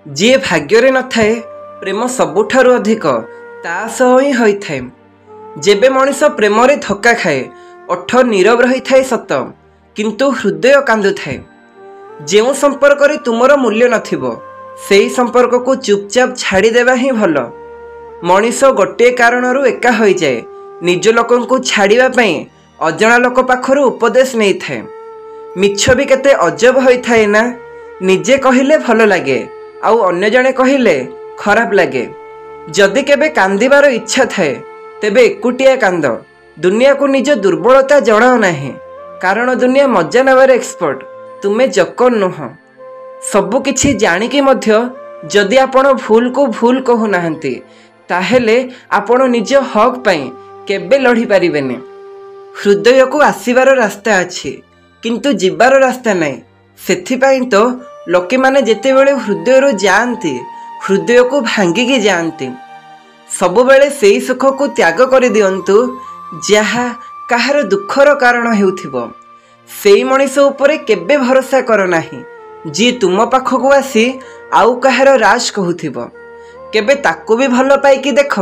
जी भाग्य न थाए प्रेम सबुठारु अधिक ता सह ही होइथाए। जेबे मनीष प्रेम रे धक्का खाए ओठ नीरव रही थाए सत किंतु हृदय कांदु थाए। जेउ संपर्क रे तुमर मूल्य नथिबो सेही संपर्क को चुपचाप छाड़ी देवा ही भल। मनीष गोटे कारणरू एका होई जाए निज लोकन को छाड़िबा पई अजणा लोक पाखरु उपदेश नहीं थाए। मिछ भी केते अजब होई थाए ना, निजे कहिले भल लागे आउ अन्य जणे कहिले खराब लागे। जदि केबे कांदिबार इच्छा थाए तेबे एकुटिया कांद। दुनिया को निज दुर्बलता जणाओ नाही, कारण दुनिया मजा नेबार एक्सपर्ट, तुमे जकर नुह। सबु किछि जानिकी मध्य जदि आपण भूल को भूल कहू नाहंती ताहेले आपण निज हक पई केबे लढ़ी पारिबेनी। हृदय को आसीबार रास्ता अछि किंतु जिबार रास्ता नहीं। सेथिपाई तो लोके माने जेतेबेले हृदय रो जाती हृदय को भांगिकी जाती। सबुबेले सेही सुख को त्याग कर दियंतु जहा काहार दुखर कारण हेउथिबो। सेही मनीष उपरे केबे भरोसा कर नाही जी तुम पाखक आसी आउ काहार राज कहूथिबो। केबे ताकू भी भल पाइकी देख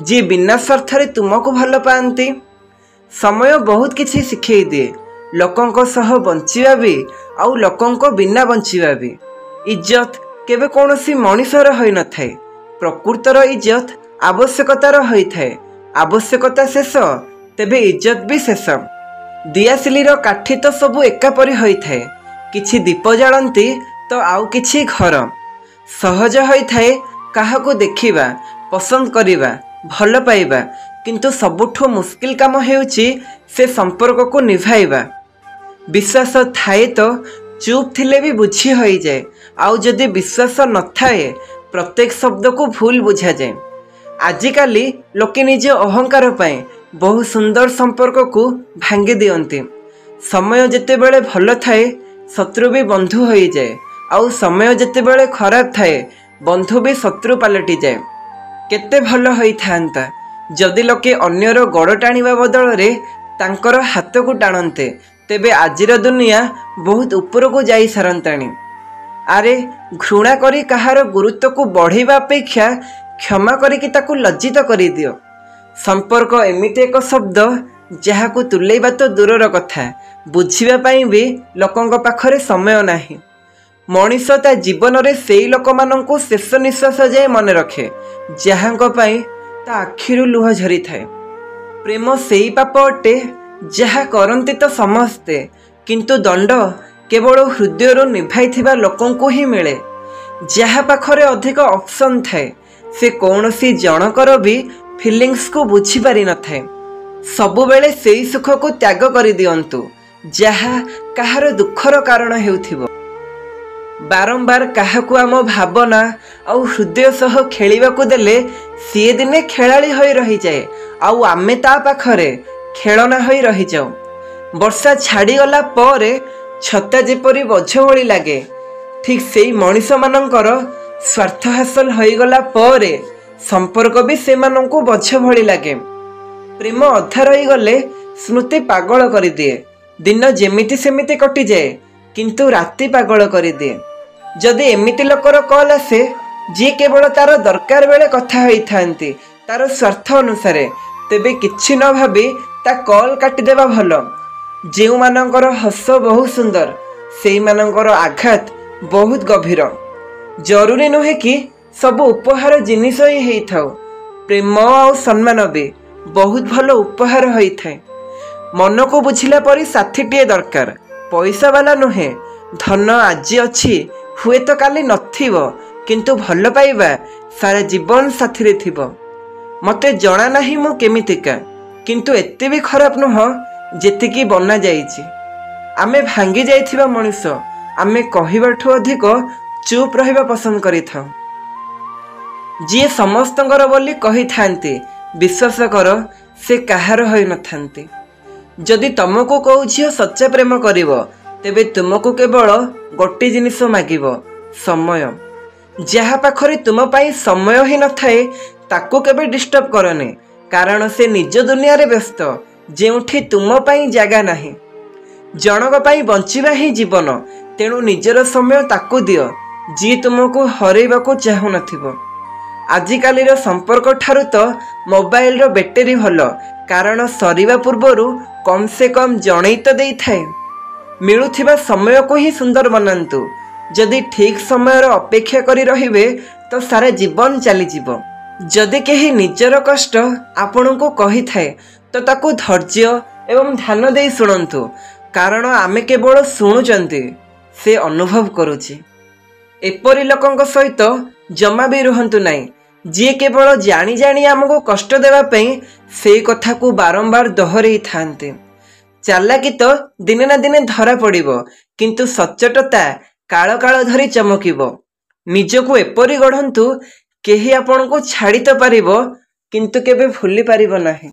जी बिना स्वार्थरे तुमको भल पाती। समय बहुत किछि शिखई दिए, लोकंको सह बंचिबा भी आउ लोकंको बिना बंचिबा भी। इज्जत केबे कोनोसी मनीषर होई न थाए। प्रकृतर इज्जत आवश्यकतार होई थाए। आवश्यकता शेष तेबे इज्जत भी शेष। दियासिलीर काठी तो सबु एका परि होई थाए। किछि दीप जालंती तो आउ किछि घर। सहज होई थाए काहाको देखिबा, पसंद करिबा, भल पाइबा, किंतु सबुठो मुश्किल काम हेउची से संपर्क को निभाइबा। विश्वास थाए तो चुप थिले भी बुझी होई जाए, आउ जदि विश्वास न थाए प्रत्येक शब्द को भूल बुझा जाए। आजिकाली लोके निज अहंकार पाए बहु सुंदर संपर्क को भांगी दियंती। समय जेतेबेले भल थाए शत्रु भी बंधु होई जाए, आउ समय जेतेबेले खराब थाए बंधु भी शत्रु पलटि जाए। केते भल होई थांता जदि लोके अन्यर गोड़ टाणिबा बदल रे तांकर हाथ को टाणते, तेबे आजिर दुनिया बहुत ऊपर को जाई सारंताणी। आरे घृणा करी कहार गुरुत्व को बढ़ाइबा अपेक्षा क्षमा करी कि ताकू लज्जित करी दियो। संपर्क एमिति एक शब्द जहा को तुलेइबा तो दूरर कथा, बुझिबा पई भी लोकंक पाखरे समय नाही। मनीष ता जीवन रे सेई लोक माननकु शेष निश्वास जाए मन रखे जहांक पई ता आखिरु लुह झरी थाए। प्रेम सेई पाप अटे जहा करंती तो समस्ते, किंतु दंड केवल हृदय निभाई लोकंकु ही मिले। जहा पाखरे अधिक ऑप्शन थाए से कौनसी जनकर भी फीलिंग्स को बुझी पारि न थाए। सबुबेले सेई सुख को त्याग कर दियंतु जहा काहार दुखर कारण हेउथिबो। बारंबार काहाकु आम भावना आउ हृदय सह खेलिबा को देले सी दिने खेलाड़ी होई रही जाए, आउ आमे ता पाखरे खेलना होई रही जाऊ। वर्षा छाड़ी गला परे छता जेपरी बोझ भली लागे, ठीक सेई मनीष मानकर स्वार्थ हासिल होई गला परे संपर्क भी से माननकु बोझ भली लागे। प्रेम अधा रही गले स्मृति पागल कर दिए। दिन जेमिति सेमिति कटि जाए किंतु राति पागल कर दिए। जदि एमिति लोकर कॉल आसे जी केवल तार दरकार बेले कथा होई थांती तार स्वार्थ अनुसार, तेबे किछि न भाबी ता कॉल काटी देबा भल। जेउ मानकर हस बहुत सुंदर सेई मानकर आघात बहुत गभीर। जरूरी नुहे कि सब उपहार जिनिस ही हेई थाउ, प्रेम आ सम्मान भी बहुत भल उपहार होई थाए। मन को बुझिला परी साथीटिए दरकार, पैसा वाला नुहे। धन आज अच्छी हुए तो काली नथिबो, किंतु भल पाइबा सारा जीवन साथी रे थिबो। मते जना नाही मु केमितिका, किंतु एते भी खराब नुह जेतिकी बना जाइछि। आमे भांगी जाइथिबा मनुष्य आमे कहिबाठु अधिक चुप रहिबा पसंद करिथाउ। जी समस्तंकर बोली कहि थांती विश्वास कर से काहार होई न थांती। जदि तुमको कहू झियो सच्चा प्रेम करिवो तेबे तुमको केवल गोटे जिनिस मागिबो, समय। जहा पाखरे तुम पाई समय ही न थाए ताको केबे डिस्टर्ब करनी, कारण से निज दुनिया रे व्यस्त जेउठी तुम पाई जागा नाही। जनक पाई बंचिबा ही जीवन, तेणु निजर समय ताकू दियो ଯିଏ ତୁମକୁ ହରେଇବାକୁ ଚାହୁଁନଥିବ। ଆଜିକାଲିର ସମ୍ପର୍କ ଠାରୁ ତ ମୋବାଇଲର ବ୍ୟାଟେରୀ ଭଲ, କାରଣ ସରିବା ପୂର୍ବରୁ କମ୍ ସେ କମ୍ ଜଣେଇ ତ ଦେଇଥାଏ। ମିଳୁଥିବା ସମୟକୁ ହିଁ ସୁନ୍ଦର ବନାନ୍ତୁ। ଯଦି ଠିକ୍ ସମୟର ଅପେକ୍ଷା କରି ରହିବେ ତ ସାରା ଜୀବନ ଚାଲିଯିବ। ଯଦି କେହି ନିଜର କଷ୍ଟ ଆପଣଙ୍କୁ କହିଥାଏ ତ ତାକୁ ଧୈର୍ଯ୍ୟ ଏବଂ ଧ୍ୟାନ ଦେଇ ଶୁଣନ୍ତୁ, କାରଣ ଆମେ କେବଳ ଶୁଣୁଛନ୍ତି, ସେ ଅନୁଭବ କରୁଛି। ଏପରି ଲୋକଙ୍କ ସହିତ ଜମା ବି ରୁହନ୍ତୁ ନାହିଁ, ଯିଏ କେବଳ ଜାଣି ଜାଣି ଆମକୁ କଷ୍ଟ ଦେବା ପାଇଁ ସେଇ କଥାକୁ ବାରମ୍ବାର ଦୋହରେଇଥାନ୍ତି। ଚାଲାକି ତ ଦିନେ ନା ଦିନେ ଧରା ପଡ଼ିବ, କିନ୍ତୁ ସଚ୍ଚୋଟତା କାଳ କାଳ ଧରି ଚମକିବ। ନିଜକୁ ଏପରି ଗଢ଼ନ୍ତୁ, କେହି ଆପଣଙ୍କୁ ଛାଡ଼ି ତ ପାରିବ କିନ୍ତୁ କେବେ ଭୁଲି ପାରିବ ନାହିଁ।